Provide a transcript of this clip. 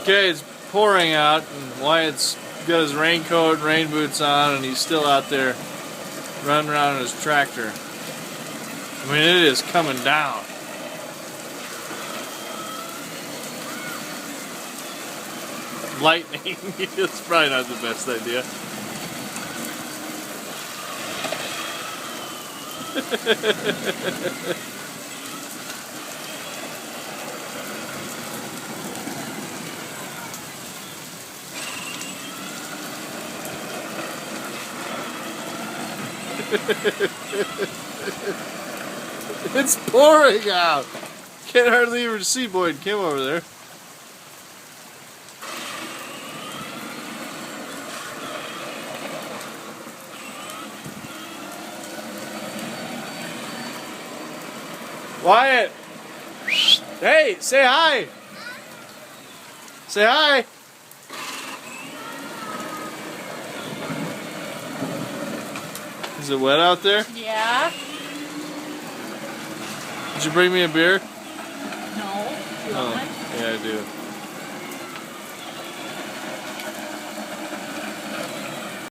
Okay, it's pouring out, and Wyatt's got his raincoat and rain boots on, and he's still out there running around in his tractor. I mean, it is coming down. Lightning. It's probably not the best idea. It's pouring out. Can't hardly even see Boyd Kim over there. Wyatt! Hey, say hi! Say hi! Is it wet out there? Yeah. Did you bring me a beer? No. You want one? Yeah, I do.